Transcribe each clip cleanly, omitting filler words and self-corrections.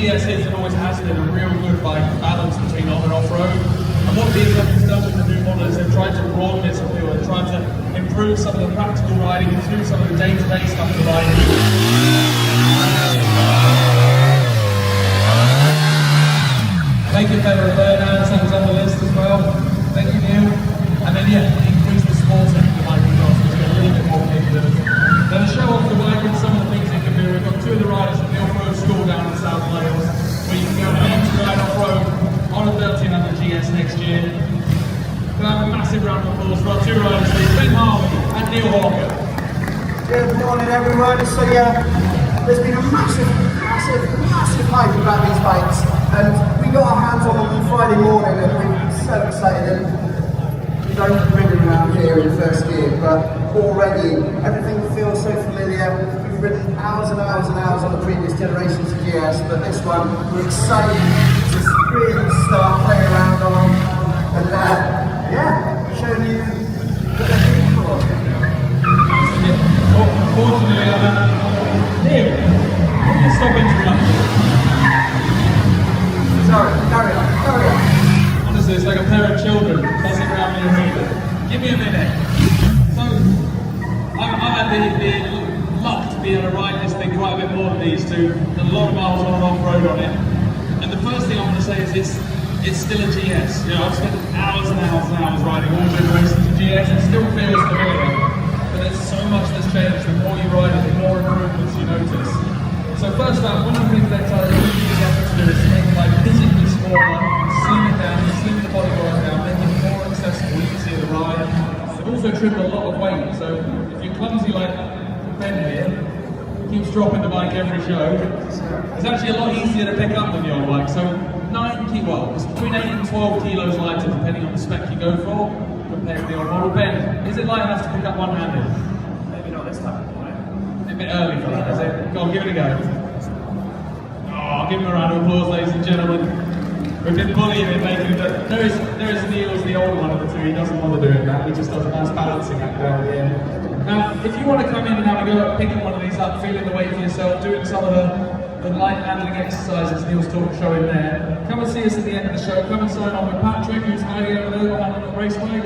GS is and always has been a real good balance between on and off-road. And what BMW's done with the new model is they've tried to broaden its appeal and tried to improve some of the practical riding, improve some of the day-to-day stuff of riding. Make it better and burnouts, that was on the list as well. Thank you, Neil. And then increase the sports end of the bike as well, so it's got a little bit more capability. Then to show off the bike and some of the things it can do, we've got two of the riders from the off-road school down in South Wales, where you can go and to ride off-road on a 1300 GS next year. We'll have a massive round of applause for our two riders, Ben Harvey and Neil Hawker. Good morning everyone. So there's been a massive hype about these bikes, and we got our hands on them on Friday morning and we were so excited. We don't bring them around here in the first gear, but already everything feels so familiar. We've ridden hours and hours and hours on the previous generations of GS, but this one we're excited to really start playing around on, and showing you what they're doing for. Unfortunately, Neil, will you stop interrupting? Sorry, carry on. Honestly, it's like a pair of children buzzing around the arena. Give me a minute. So, I've had the luck to be able to ride this thing quite a bit more than these two. A lot of miles on and off-road on it. And the first thing I want to say is it's still a GS. You know, I've spent hours and hours and hours riding all generations of GS. It still feels familiar. But there's so much that's changed. The more you ride it, the more improvements you notice. So first up, one of the things that I really use effort to do is to make the bike physically smaller, slim it down, slim the bodyboard down, make it more accessible, easier to ride. They've also trimmed a lot of weight, so if you're clumsy like Ben here, keeps dropping the bike every show, it's actually a lot easier to pick up than the old bike. So it's between 8 and 12 kilos lighter depending on the spec you go for, compared to the old model. Ben, is it light enough to pick up one-handed? Maybe not this time. A bit early for that, is it? Go on, give it a go. Oh, give him a round of applause, ladies and gentlemen. We've been bullying him, making it. There is Neil's the old one of the two. He doesn't bother doing that. He just does a nice balancing act down the end. Now, if you want to come in and have a go at picking one of these up, feeling the weight for yourself, doing some of the light handling exercises Neil's showing there, come and see us at the end of the show. Come and sign on with Patrick, who's hiding over there behind the raceway.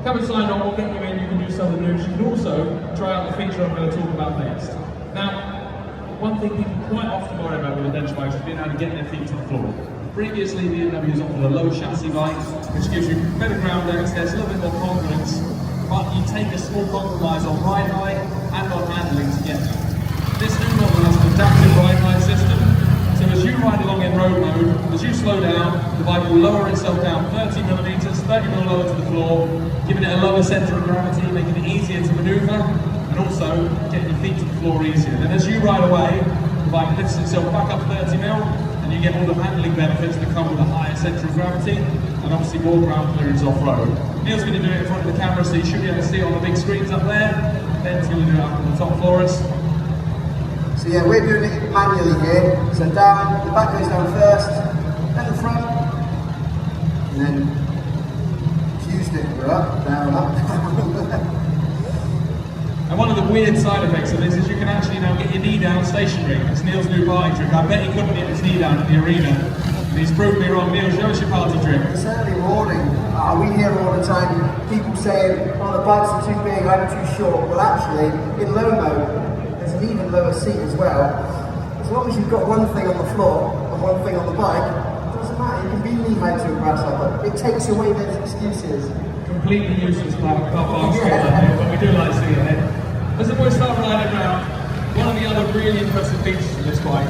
Come and sign on, we'll get you in, you can do some of the moves. You can also try out the feature I'm going to talk about next. Now, one thing people quite often worry about with adventure bikes is being able to get their feet to the floor. Previously, BMW's offered a low chassis bike, which gives you better ground access, a little bit more confidence, but you take a small compromise on ride height and on handling to get there. This new model has an adaptive ride height system, so as you ride along in road mode, as you slow down, the bike will lower itself down 30 millimeters, 30 mil lower to the floor, giving it a lower centre of gravity, making it easier to manoeuvre, and also getting your feet to the floor easier. Then as you ride away, the bike lifts itself back up 30 mil, and you get all the handling benefits that come with a higher centre of gravity, and obviously more ground clearance off-road. Neil's going to do it in front of the camera, so you should be able to see it on the big screens up there. Ben's going to do it up on the top floor. So we're doing it manually here. So down, the back goes down first, then the front, and then fuse stick, we're up, down, up. And one of the weird side effects of this is you can actually now get your knee down stationary. It's Neil's new party trick. I bet he couldn't get his knee down in the arena. And he's proved me wrong. Neil, show us your party trick. It's early morning. We hear all the time people saying, oh, the bikes are too big, I'm too short. Well, actually, in low mode, there's an even lower seat as well. As long as you've got one thing on the floor and one thing on the bike, it doesn't matter. You can be knee-high to a grasshopper. It takes away those excuses. Completely useless car park but we do like seeing it. As the boys start riding around, one of the other really impressive features of this bike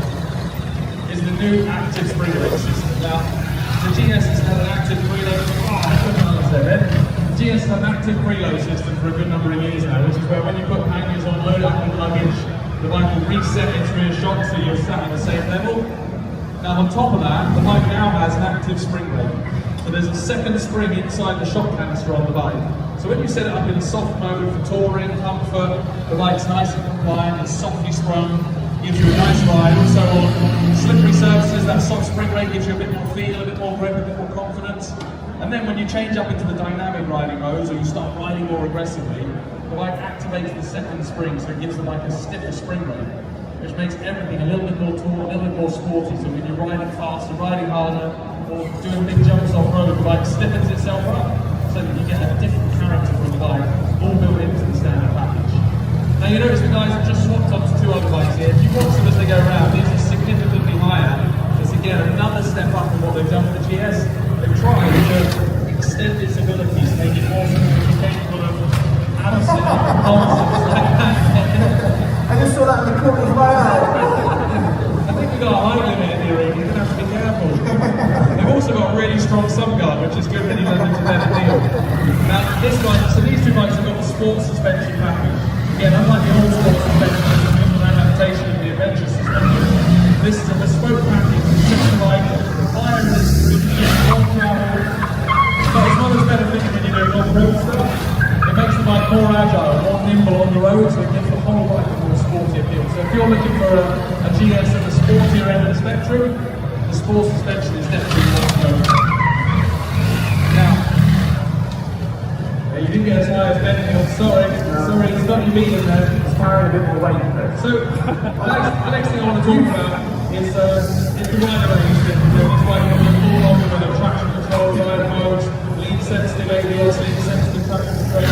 is the new active spring brake system. Now, the GS has had an active preload. The GS has had an active preload system for a good number of years now, which is where when you put hangers on, load up with luggage, the bike will reset its rear shock so you're sat at the same level. Now, on top of that, the bike now has an active spring brake. So there's a second spring inside the shock canister on the bike. So when you set it up in soft mode for touring, comfort, the bike's nice and compliant, it's softly sprung, gives you a nice ride. Also on slippery surfaces, that soft spring brake gives you a bit more feel, a bit more grip, a bit more confidence. And then when you change up into the dynamic riding modes, or you start riding more aggressively, the bike activates the second spring, so it gives the bike a stiffer spring brake. which makes everything a little bit more taut, a little bit more sporty. So when you're riding faster, riding harder, or doing big jumps off road, the bike stiffens itself up so that you get a different character from the bike, all built into the standard package. Now you notice the guys have just swapped onto two other bikes here. If you watch them as they go around, these are significantly higher. It's again another step up in what they've done with the GS. They've tried to extend its abilities, make it more capable of absolute nonsense like that. I just saw that in the corner of my eye. I think we've got a height limit in here, you're going to have to be careful. They've also got a really strong subguard, which is good when you go into better deal. Now, this bike, so these two bikes have got the sports suspension package. Again, unlike the old sports suspension, it's an adaptation of the adventurous suspension. This is a bespoke package that sets the bike higher in its long travel, but it's not as beneficial when you're doing off-road stuff. It makes the bike more agile, more nimble on the road, so it gives the whole bike a more sporty appeal. So if you're looking for a GS at the sportier end of the spectrum, the sports suspension is definitely the way to go. Now, you didn't get as high as Ben, sorry, it's not your meeting there. It's carrying a bit more weight there. So, the next thing I want to talk about is the rider range. This bike comes all on with a traction control, drive mode, lead sensitive ABS, lead sensitive traction control.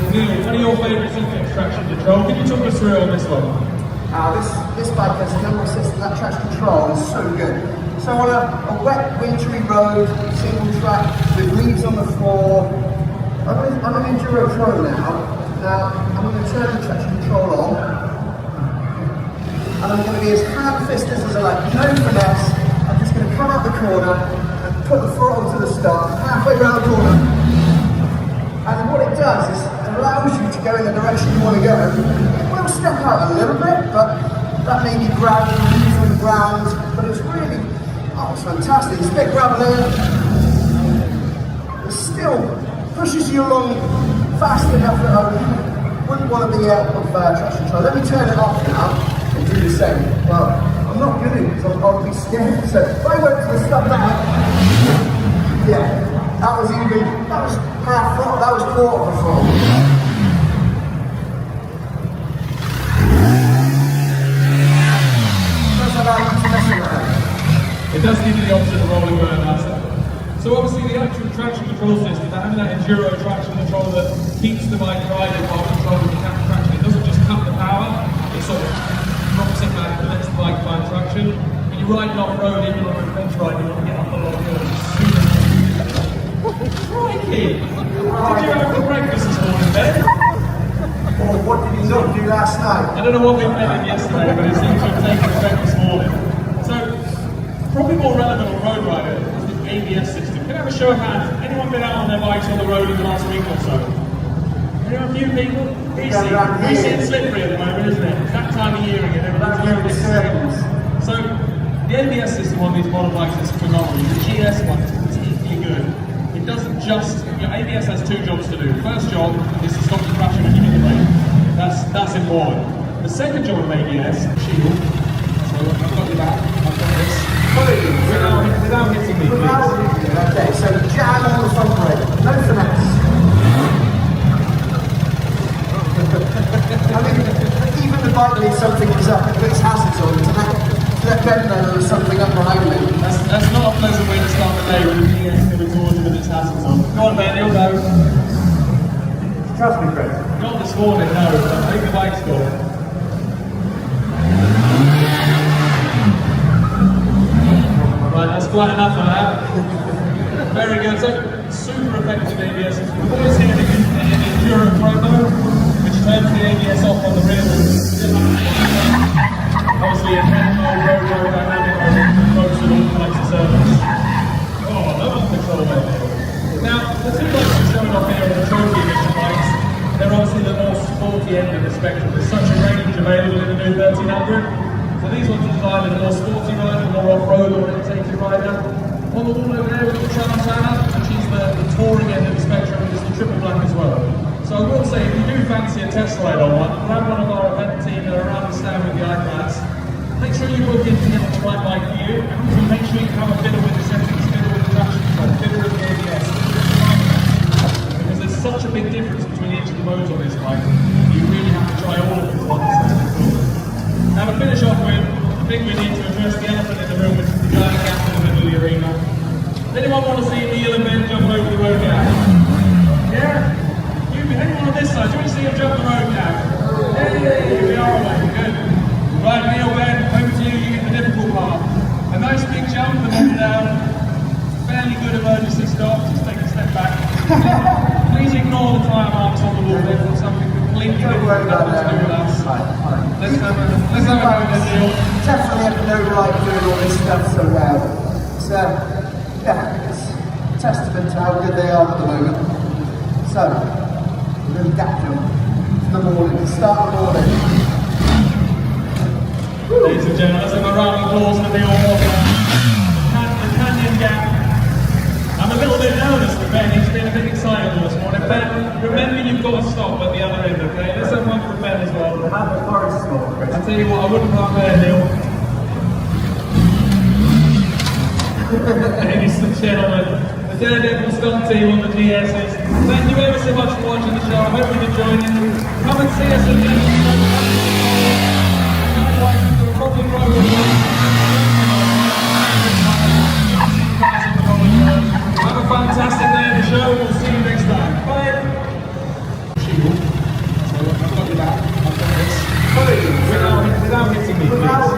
Neil, one of your favourites is traction control. Can you talk us through on this one? This bike has a number system, that traction control is so good. So on a wet, wintry road, single track, with leaves on the floor, I'm an Enduro Pro now. Now, I'm going to turn the traction control on, and I'm going to be as hand-fisted as I like, no finesse. I'm just going to come out the corner and put the throttle to the start, halfway around the corner. And what it does is it allows you to go in the direction you want to go. It will step out a little bit, but that may be gravel, leaves on the ground, but it's really, it's fantastic. It's a bit gravelly. It still pushes you along fast enough that I wouldn't want to be out of traction control. Let me turn it off now and do the same. Well, I'm not going to because I'll be scared. So if I went to the stop now, yeah, that was half throttle, that was quarter of the throttle. It does give you the option of rolling around outside. So obviously the actual traction control system, having that enduro traction control that keeps the bike riding while controlling the traction, it doesn't just cut the power, it sort of drops it back and lets the bike find traction. When you're riding off-road, even on an adventure ride, you want to get up a lot of hills. Crikey! What did you have for breakfast this morning, Ben? Or what did you not do last night? I don't know what we played in yesterday, but it seems to have taken effect this morning. So, probably more relevant on road rider is the ABS system. Can I have a show of hands? Anyone been out on their bikes on the road in the last week or so? There are a few people. Greasy and slippery at the moment, isn't it? It's that time of year again, everyone's doing this circles. So, the ABS system on these modern bikes is phenomenal. The GS one is particularly good. It doesn't just, your ABS has two jobs to do. The first job is to stop you crashing when you hit the brake. That's important. The second job of ABS, shield. So I've got your back, I've got this. Without hitting me, please. Okay, so jam on the front brake, no finesse. I mean, even the bike needs something up, it puts hazards on to let Ben know there's something up behind me. That's not a pleasant way to start the day when the GS coming towards you with its hazards on. Go on, Ben, you'll go. Trust me, Chris. Not this morning, no. I think the bike's gone. Right, that's quite enough of that. Very good. So, super effective ABS. We've always here an Enduro Promo, which turns the ABS off on the rear. Obviously, a 10-mile road dynamic approach with all types of service. Oh, level control right there. Now, the two bikes we're showing off here are the trophy edition bikes. They're obviously the more sporty end of the spectrum. There's such a range available in the new 1300. So these ones are designed as a more sporty rider, more off-road orientated rider. On the wall over there we've got Tramontana, which is the touring end of the spectrum, and it's the triple black as well. So I will say, if you do fancy a test ride on one, grab one of our event team that are around the stand with the iPads. Make sure you book in to get the right bike for you, and also make sure you have a fiddle with the settings, fiddle with the traction control, fiddle with the ABS. Because there's such a big difference between each of the modes on this bike, you really have to try all of it once. Now to finish off Good. Right, Neil, Ben, over to you. You get the difficult part. A nice big jump and then down. Fairly good emergency stop. Just take a step back. Please ignore the tyre marks on the wall. They've got something completely different to do with us. Let's have a go then, Neil. Definitely have no right doing all this stuff so well. It's, it's a testament to how good they are at the moment. So, a little gap jump in the morning, start of the morning. Ladies and gentlemen, let's have a round of applause for Neil Walker. The canyon gap. I'm a little bit nervous for Ben, he's been a bit excited this morning. Ben, remember you've got to stop at the other end, okay? Let's have one for Ben as well. Have the courage to stop, Chris. I'll tell you what, I wouldn't park there, Neil. Ladies and gentlemen, the Daredevil Stunt team on the GSs. Thank you ever so much for watching the show. I hope you've enjoyed it. Come and see us again. Have a fantastic day at the show. We'll see you next time. Bye. So I've got you back. I've got this. Without hitting me, please.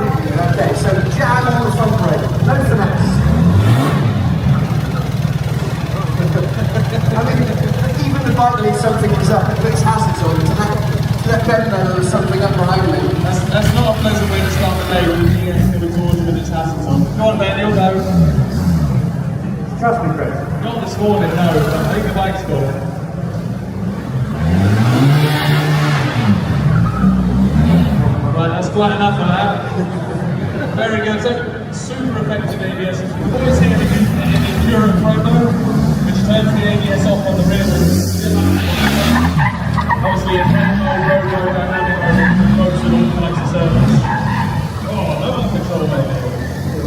Okay, so jam on the front brake. No finesse. I mean, even the bike needs something was up, it puts hazards on to let Ben know there was something up behind me. That's not a pleasant way to start the day when you get into the tours with its hazards on. Go on, Ben, you'll go. Trust me, Chris. Not this morning, no. I think the bike's gone. Right, that's quite enough of that. Very good. So, super effective ABS. We've always seen it in the Enduro Promo, which turns the ABS off on the rear. Obviously, a 10-mode road dynamic motor with all types of service. Oh, no one control maybe.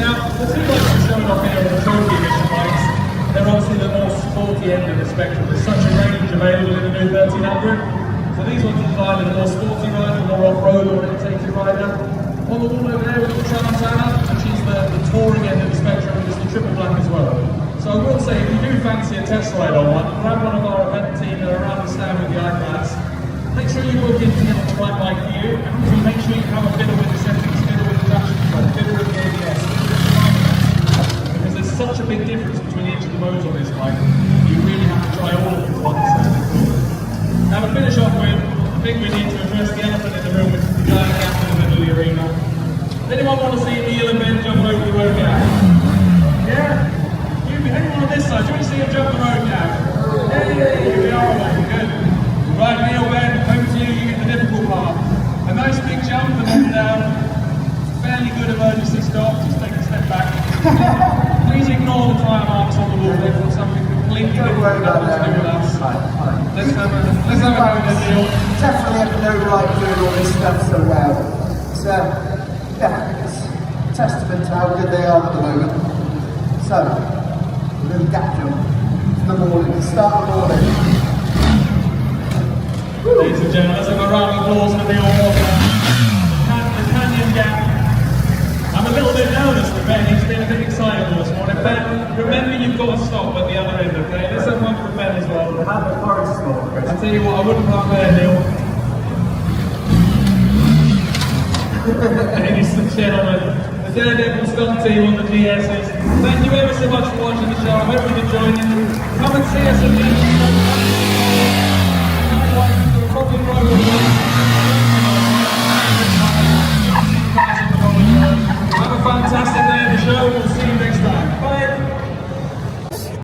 Now, the two bikes are shown off here are the trophy edition bikes. They're obviously the more sporty end of the spectrum. There's such a range available in the new 1300. So these ones are designed as a more sporty rider, more off-road orientated rider. On the wall over there we've got Tramontana, which is the touring end of the spectrum, and it's the triple black as well. So I will say, if you do fancy a test ride on one, grab one of our event team that are around the stand with the iPads. Make sure you look in to get the right bike for you, and also make sure you have a fiddle with the settings, fiddle with the traction control, fiddle with the ABS. Because there's such a big difference between each of the modes on this bike, you really have to try all of them once. Now to finish off with, I think we need to address the elephant in the room, which is the giant gap in the middle of the arena. Does anyone want to see Neil and Ben jump over the road gap? Yeah? Anyone on this side, do you want to see him jump the road gap? Hey, we are away, good. Right, Neil, Ben, over to you, you get the difficult part. A nice big jump and then down. Fairly good emergency stop, just take a step back. Please ignore the tyre marks on the wall, they've got something completely different to do with us. Let's have a go then, Neil. Definitely have no right doing all this stuff so well. It's, it's a testament to how good they are at the moment. So, a little gap jump in the morning, start of the morning. Ladies and gentlemen, let's have a round of applause for Neil Walker. The canyon gap. I'm a little bit nervous for Ben, he's been a bit excited this morning. Ben, remember you've got to stop at the other end, okay? Let's have one for Ben as well. Have the courage to stop, Chris. I'll tell you what, I wouldn't park there, Neil. Ladies and gentlemen, the Daredevil Stunt team on the GSs. Thank you ever so much for watching the show. I hope you've enjoyed it. Come and see us again.